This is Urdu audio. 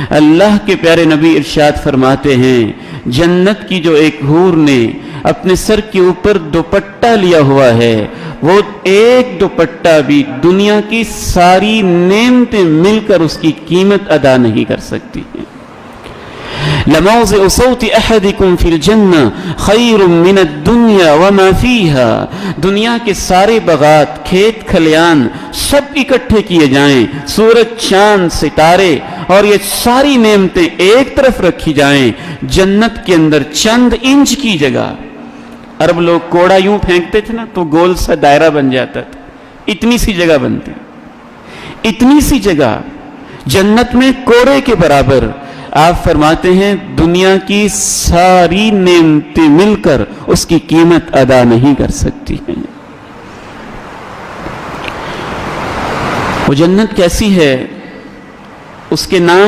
اللہ کے پیارے نبی ارشاد فرماتے ہیں جنت کی جو ایک حور نے اپنے سر کے اوپر دوپٹہ لیا ہوا ہے وہ ایک دوپٹہ بھی دنیا کی ساری نعمتیں مل کر اس کی قیمت ادا نہیں کر سکتی ہیں۔ لموضع صوت احدکم فی الجنہ خیر من الدنیا وما فیہا، دنیا کے سارے باغات کھیت کھلیان سب اکٹھے کیے جائیں، سورج چاند ستارے اور یہ ساری نعمتیں ایک طرف رکھی جائیں، جنت کے اندر چند انچ کی جگہ، عرب لوگ کوڑا یوں پھینکتے تھے نا تو گول سا دائرہ بن جاتا تھا، اتنی سی جگہ بنتی، اتنی سی جگہ جنت میں کوڑے کے برابر۔ آپ فرماتے ہیں دنیا کی ساری نعمتیں مل کر اس کی قیمت ادا نہیں کر سکتی ہیں۔ وہ جنت کیسی ہے؟ اس کے نام